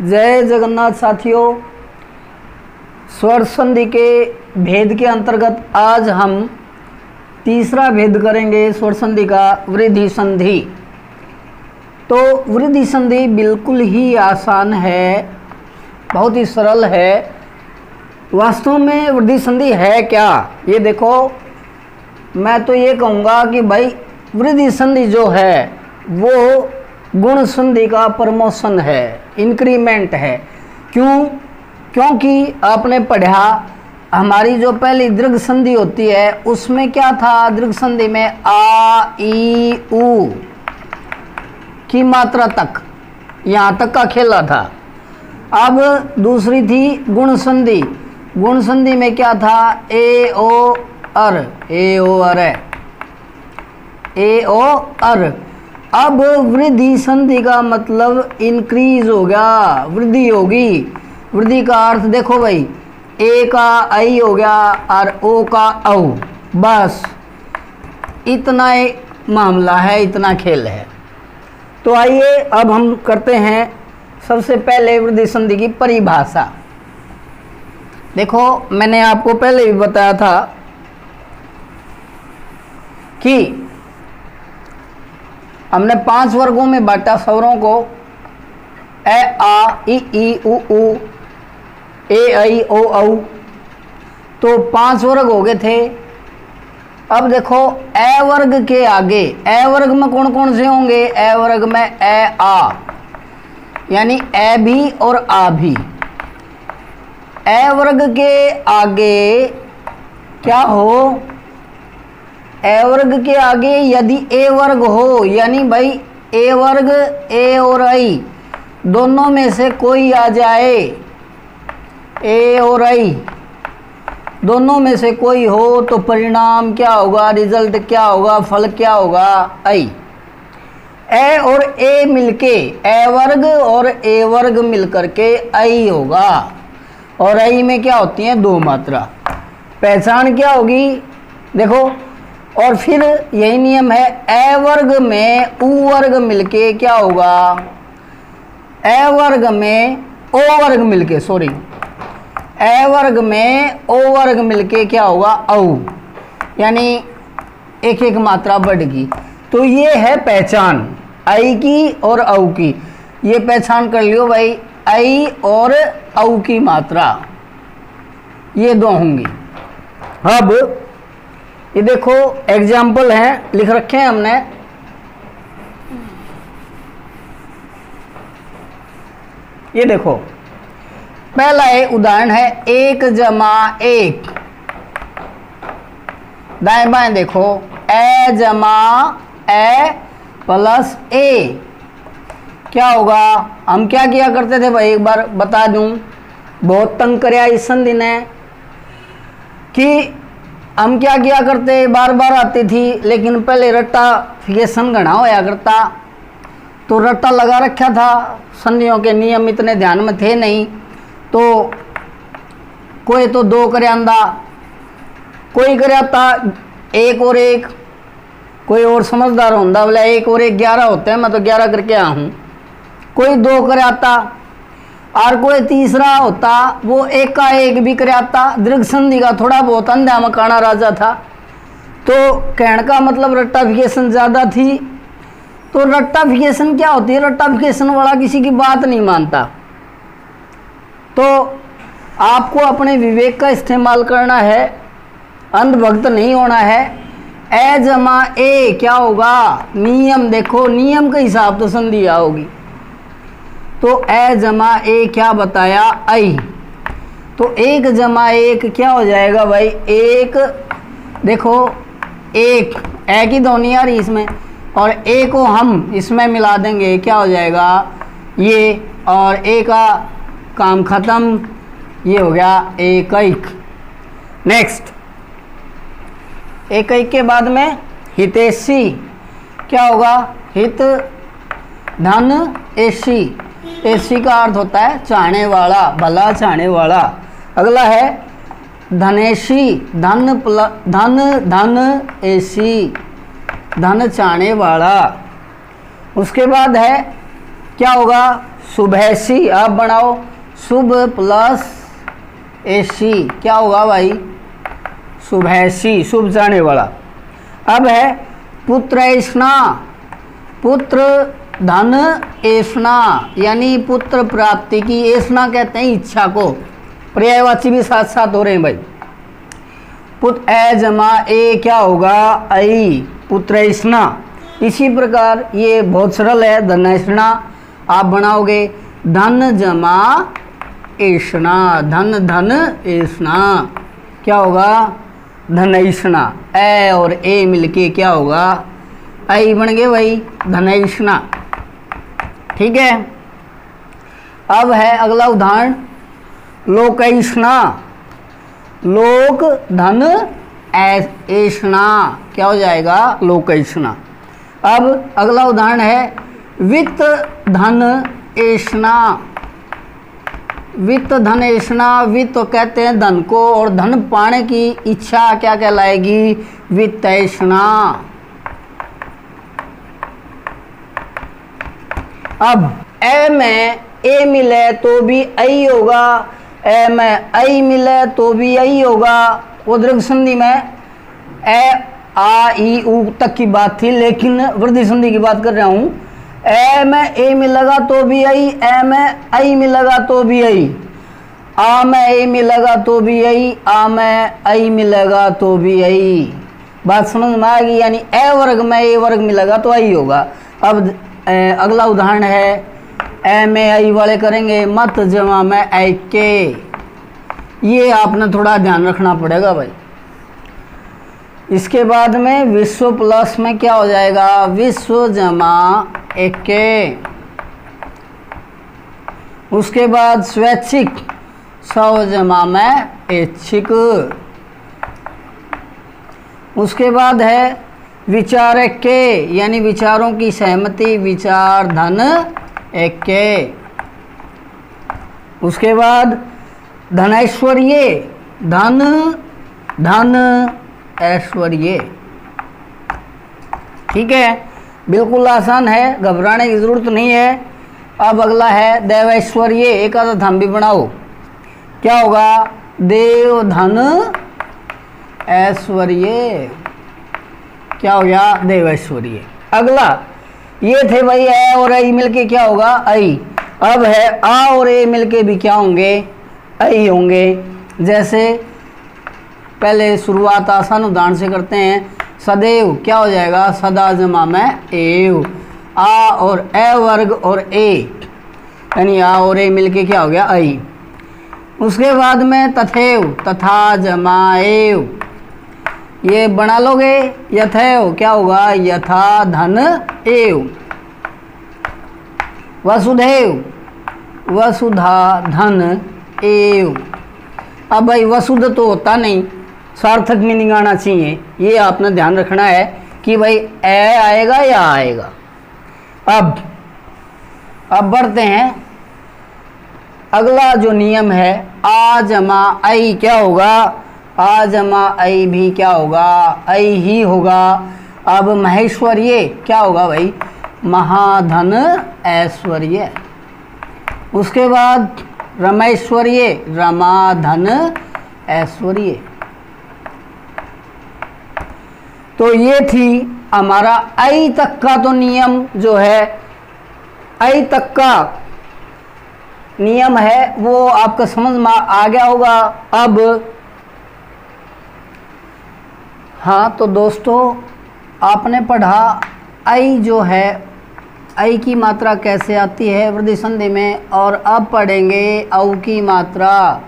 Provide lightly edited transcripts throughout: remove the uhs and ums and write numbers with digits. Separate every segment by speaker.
Speaker 1: जय जगन्नाथ साथियों। स्वर संधि के भेद के अंतर्गत आज हम तीसरा भेद करेंगे स्वर संधि का, वृद्धि संधि। तो वृद्धि संधि बिल्कुल ही आसान है, बहुत ही सरल है। वास्तव में वृद्धि संधि है क्या, ये देखो। मैं तो ये कहूँगा कि भाई वृद्धि संधि जो है वो गुण संधि का प्रमोशन है, इंक्रीमेंट है। क्योंकि आपने पढ़ा हमारी जो पहली दीर्घ संधि होती है उसमें क्या था, दीर्घ संधि में आ ई उ की मात्रा तक, यहाँ तक का खेला था। अब दूसरी थी गुण संधि। गुण संधि में क्या था, ए ओ अर, ए ओ अर, ए ओ अर। अब वृद्धि संधि का मतलब इंक्रीज हो गया, वृद्धि होगी। वृद्धि का अर्थ देखो भाई, ए का आई हो गया और ओ का औ, बस इतना मामला है, इतना खेल है। तो आइए अब हम करते हैं सबसे पहले वृद्धि संधि की परिभाषा। देखो मैंने आपको पहले भी बताया था कि हमने 5 वर्गों में बांटा स्वरों को, ए आ ई उ ऊ, ए आई ओ औ। तो 5 वर्ग हो गए थे। अब देखो ए वर्ग के आगे, ए वर्ग में कौन कौन से होंगे, ए वर्ग में ए आ यानी ए भी और आ भी। ए वर्ग के आगे क्या हो, ए वर्ग के आगे यदि ए वर्ग हो, यानी भाई ए वर्ग ए और आई दोनों में से कोई आ जाए, ए और आई दोनों में से कोई हो तो परिणाम क्या होगा, रिजल्ट क्या होगा, फल क्या होगा, आई। ए और ए मिलके, ए वर्ग और ए वर्ग मिलकर के आई होगा। और आई में क्या होती है, 2 मात्रा। पहचान क्या होगी देखो। और फिर यही नियम है, ए वर्ग में उ वर्ग मिलके क्या होगा, ए वर्ग में ओ वर्ग मिलके, सॉरी, ए वर्ग में ओ वर्ग मिलके क्या होगा, औ, यानी एक एक मात्रा बढ़ेगी। तो ये है पहचान आई की और औ की। ये पहचान कर लियो भाई, आई और औ की मात्रा ये 2 होंगी। अब ये देखो एग्जाम्पल है, लिख रखे हैं हमने। ये देखो पहला उदाहरण है 1 जमा 1। दाएं बाएं देखो, ए जमा ए प्लस ए क्या होगा। हम क्या किया करते थे भाई, एक बार बता दूं, बहुत तंग कराया इस संधि ने कि हम क्या किया करते, बार बार आती थी, लेकिन पहले रट्टाफिकेशन गणा होया करता। तो रट्टा लगा रखा था, संधियों के नियम इतने ध्यान में थे नहीं। तो कोई तो 2 करांदा, कोई कराता 1 और 1, कोई और समझदार होंदा बोला 1 और 1 11 होते हैं, मैं तो 11 करके आया हूँ। कोई 2 कराता और कोई तीसरा होता वो 1 का 1 भी कराता। दीर्घ संधि का थोड़ा बहुत अंधा मकाना राजा था, तो कहने का मतलब रट्टाफिकेशन ज़्यादा थी। तो रट्टाफिकेशन क्या होती है, रट्टाफिकेशन वाला किसी की बात नहीं मानता। तो आपको अपने विवेक का इस्तेमाल करना है, अंधभक्त नहीं होना है। ए जमा ए क्या होगा, नियम देखो, नियम के हिसाब तो संधि होगी। तो ए जमा ए क्या बताया, आई। तो 1 जमा 1 क्या हो जाएगा भाई, 1। देखो 1 ए की ध्वनि आ रही इसमें, और ए को हम इसमें मिला देंगे, क्या हो जाएगा ये, और ए का काम खत्म, ये हो गया 1 नेक्स्ट 1 के बाद में हितैषी क्या होगा, हित धन एसी। एसी का अर्थ होता है चाहने वाला, भला चाहने वाला। अगला है धनेशी, धन धन एसी, धन चाहने वाला। उसके बाद है क्या होगा, शुभैसी, आप बनाओ शुभ प्लस ऐसी, क्या होगा भाई शुभैसी, शुभ जाने वाला। अब है पुत्र ऐष्णा, पुत्र धन ऐष्णा, यानी पुत्र प्राप्ति की, ऐष्णा कहते हैं इच्छा को, पर्यायवाची भी साथ साथ हो रहे हैं भाई। पुत्र ए जमा ए क्या होगा ऐ, पुत्र ऐष्णा। इसी प्रकार ये बहुत सरल है, धन ऐष्णा आप बनाओगे धन जमा ऐष्णा, धन धन ऐष्णा क्या होगा धन ऐष्णा, ए और ए मिलके क्या होगा ऐ बन गए भाई धन ऐष्णा। ठीक है। अब है अगला उदाहरण लोकैष्णा, लोक धन ऐष्णा क्या हो जाएगा लोकैष्णा। अब अगला उदाहरण है वित्त धन ऐष्णा, वित्त धन ऐष्णा, वित्त तो कहते हैं धन को, और धन पाने की इच्छा क्या कहलाएगी वित्त ऐष्णा। अब ए में ए मिले तो भी ऐ होगा, ए में ऐ मिले तो भी ऐ होगा। उद्रक संधि में ए आ ई उ तक की बात थी, लेकिन वृद्धि संधि की बात कर रहा हूं। ए में ए मिलेगा तो भी ऐ, ए में ऐ मिलेगा तो भी ऐ, आ में ए मिलेगा तो भी ऐ, आ में ऐ मिलेगा तो भी ऐ। बात समझ में आ गई, यानी ए वर्ग में ए वर्ग मिलेगा तो ऐ होगा। अब अगला उदाहरण है ए में ऐ वाले करेंगे मत जमा में ऐ के, ये आपने थोड़ा ध्यान रखना पड़ेगा भाई। इसके बाद में विश्व प्लस में क्या हो जाएगा विश्व जमा एके। उसके बाद स्वैच्छिक सौ जमा में ऐच्छिक। उसके बाद है विचार के, यानी विचारों की सहमति, विचार धन एके। उसके बाद धनैश्वर्य, धन धन ऐश्वर्य। ठीक है, बिल्कुल आसान है, घबराने की जरूरत नहीं है। अब अगला है देवैश्वर्य, एक आधा हम भी बनाओ, क्या होगा देव धन ऐश्वर्य, क्या हो गया देवैश्वर्य। अगला ये थे भाई ए और ऐ मिलके क्या होगा ऐ। अब है आ और ए मिलके भी क्या होंगे ऐ होंगे। जैसे पहले शुरुआत आसान उदाहरण से करते हैं, सदैव क्या हो जाएगा सदा जमा में एव। आ और ए वर्ग और ए, यानी आ और ए मिलके क्या हो गया ऐ। उसके बाद में तथैव, तथा जमा एव, ये बना लोगे यथैव, क्या होगा यथा धन एव। वसुधैव, वसुधा धन एव। अब भाई वसुध तो होता नहीं, सार्थक मीनिंग आना चाहिए, ये आपने ध्यान रखना है कि भाई ए आएगा या आएगा। अब बढ़ते हैं, अगला जो नियम है आ जमा ऐ क्या होगा, आ जमा ऐ भी क्या होगा ऐ ही होगा। अब महेश्वर्य क्या होगा भाई महाधन ऐश्वर्य। उसके बाद रमेश्वर्य रमाधन ऐश्वर्य। तो ये थी हमारा ऐ तक का तो नियम जो है, ऐ तक का नियम है वो आपका समझ में आ गया होगा। अब हाँ तो दोस्तों आपने पढ़ा ऐ जो है ऐ की मात्रा कैसे आती है वृद्धि संधि में, और अब पढ़ेंगे औ की मात्रा।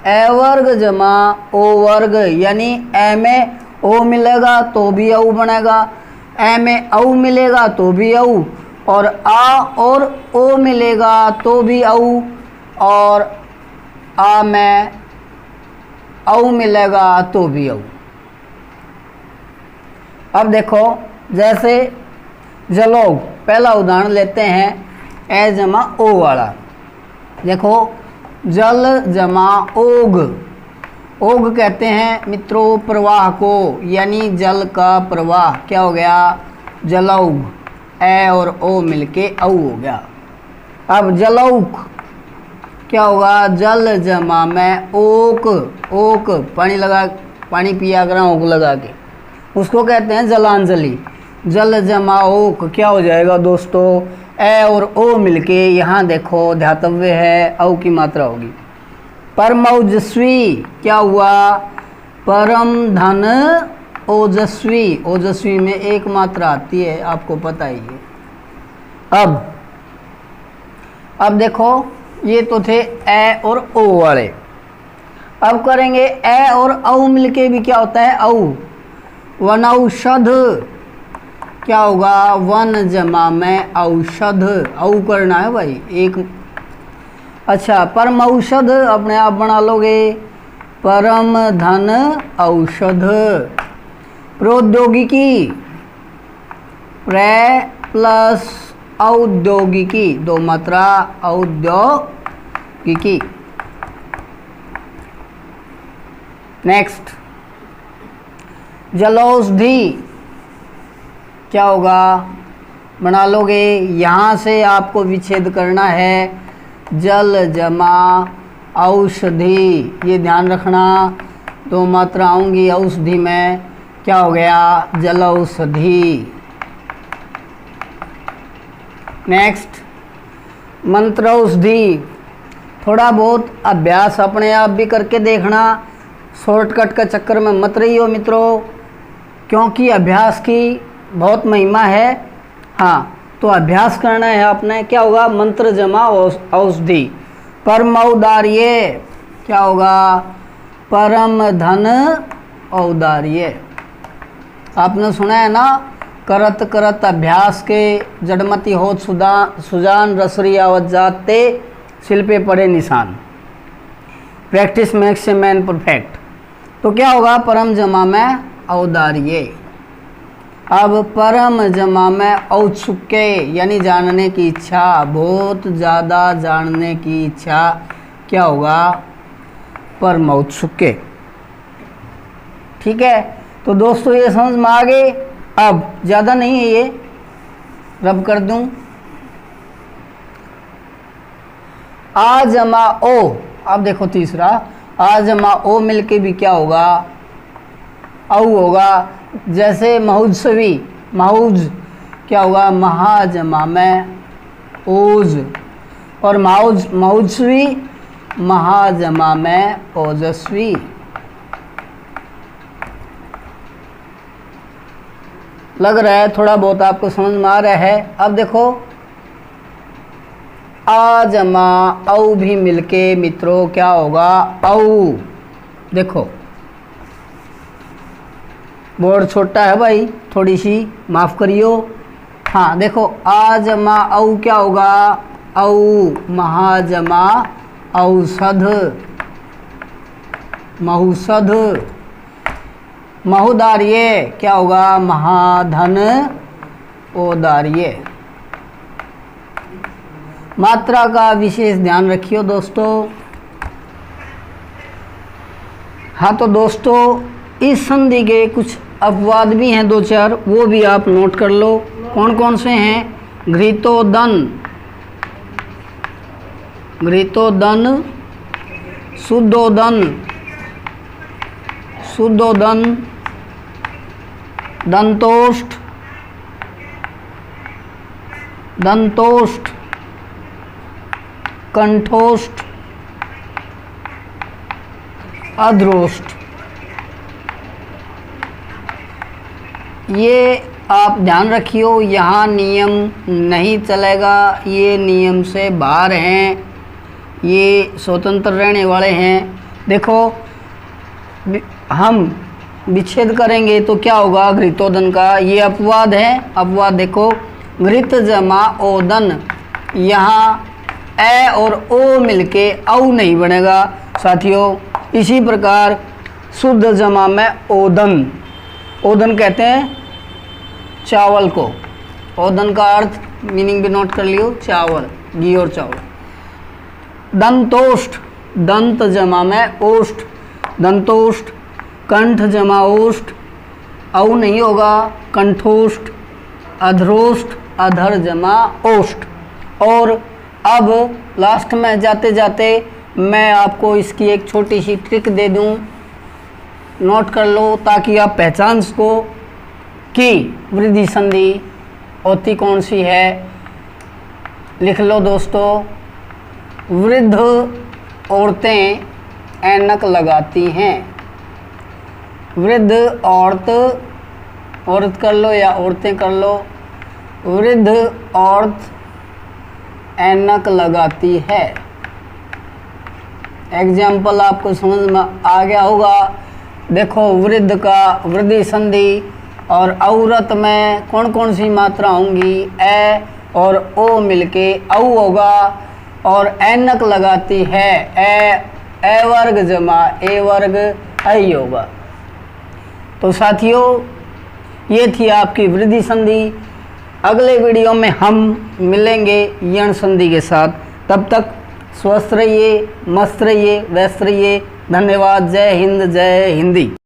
Speaker 1: ए वर्ग जमा ओ वर्ग, यानी ए में ओ मिलेगा तो भी औ बनेगा, ए में औ मिलेगा तो भी औ, और आ और ओ मिलेगा तो भी औ, और आ में औ मिलेगा तो भी औ। अब देखो जैसे जलोग, पहला उदाहरण लेते हैं ए जमा ओ वाला। देखो जल जमा ओग, ओग कहते हैं मित्रों प्रवाह को, यानी जल का प्रवाह, क्या हो गया जलौग, ए और ओ मिलके औ हो गया। अब जलौक क्या होगा, जल जमा में ओक, ओक पानी पिया करा ओक लगा के, उसको कहते हैं जलांजलि। जल जमा ओक क्या हो जाएगा दोस्तों, ए और ओ मिलके यहाँ देखो ध्यातव्य है, औ की मात्रा होगी। परमौजस्वी क्या हुआ, परम धन ओजस्वी, ओजस्वी में एक मात्रा आती है, आपको पता ही है। अब देखो ये तो थे ए और ओ वाले। अब करेंगे ए और औ मिलके भी क्या होता है, औ। वनौषध क्या होगा, वन जमा में औषध, औ करना है भाई एक। अच्छा परमौषध अपने आप बना लोगे, परम धन औषध। प्रौद्योगिकी, प्रे प्लस औद्योगिकी, दो मात्रा औद्योगिकी। नेक्स्ट जलौषधि क्या होगा, बना लोगे, यहाँ से आपको विच्छेद करना है, जल जमा औषधि, ये ध्यान रखना, दो मात्रा आऊँगी औषधि में, क्या हो गया जलौषधि। नेक्स्ट मंत्रौषधि, थोड़ा बहुत अभ्यास अपने आप भी करके देखना, शॉर्टकट का चक्कर में मत रहिए मित्रों, क्योंकि अभ्यास की बहुत महिमा है। हाँ तो अभ्यास करना है आपने। क्या होगा, मंत्र जमा औषधि। परमौदार्य क्या होगा, परम धन औदार्य। आपने सुना है ना, करत करत अभ्यास के जड़मती होत सुजान रसरी आवत जाते शिल्पे पड़े निशान। Practice makes a man perfect. तो क्या होगा, परम जमा में औदार्य। अब परम जमा में औत्सुक्य यानी जानने की इच्छा, बहुत ज़्यादा जानने की इच्छा, क्या होगा परम औत्सुक्य। ठीक है, तो दोस्तों ये समझ में आ गए। अब ज़्यादा नहीं है, ये रब कर दूं। आ जमा ओ, अब देखो तीसरा, आ जमा ओ मिलके भी क्या होगा, औ होगा। जैसे महोत्सवी, मौज क्या होगा, महाजमा में ओज, और महोत्सवी महाजमा में ओजस्वी। लग रहा है थोड़ा बहुत आपको समझ में आ रहा है। अब देखो आ जमा औ भी मिलके मित्रों क्या होगा, औ। देखो बोर्ड छोटा है भाई, थोड़ी सी माफ़ करियो। हाँ देखो आ जमा औ क्या होगा, औ महाजमा औषध, महौषध। महोदार्य क्या होगा, महाधन औदार्य। मात्रा का विशेष ध्यान रखियो दोस्तों। हाँ तो दोस्तों इस संधि के कुछ अपवाद भी हैं दो चार, वो भी आप नोट कर लो। कौन कौन से हैं, घृतोदन, घृतोदन, शुद्धोदन, शुद्धोदन, दंतोष्ठ, दंतोष्ठ, कंठोष्ठ, अधरोष्ठ। ये आप ध्यान रखियो, यहाँ नियम नहीं चलेगा, ये नियम से बाहर हैं, ये स्वतंत्र रहने वाले हैं। देखो हम विच्छेद करेंगे तो क्या होगा, घृतोदन का ये अपवाद है। अपवाद देखो, घृत जमा ओदन, यहाँ ए और ओ मिलके औ नहीं बनेगा साथियों। इसी प्रकार शुद्ध जमा में ओदन, ओदन कहते हैं चावल को। ओदन का अर्थ मीनिंग भी नोट कर लियो, चावल, घी और चावल। दंतोष्ठ, दंत जमा में ओष्ठ, दंतोष्ठ। कंठ जमा ओष्ठ, औ नहीं होगा, कंठोष्ठ। अधरोष्ठ, अधर जमा ओष्ठ। और अब लास्ट में जाते जाते मैं आपको इसकी एक छोटी सी ट्रिक दे दूं, नोट कर लो ताकि आप पहचान सको कि वृद्धि संधि होती कौन सी है। लिख लो दोस्तों, वृद्ध औरतें ऐनक लगाती हैं। वृद्ध औरत कर लो या औरतें कर लो, वृद्ध औरत ऐनक लगाती है। एग्जाम्पल आपको समझ में आ गया होगा। देखो, वृद्ध का वृद्धि संधि और औरत में कौन कौन सी मात्रा होंगी, ए और ओ मिलके औ होगा, और ऐनक लगाती है, ए वर्ग जमा ए वर्ग आई होगा। तो साथियों, ये थी आपकी वृद्धि संधि। अगले वीडियो में हम मिलेंगे यण संधि के साथ। तब तक स्वस्थ रहिए, मस्त रहिए, व्यस्त रहिए। धन्यवाद। जय हिंद, जय हिंदी।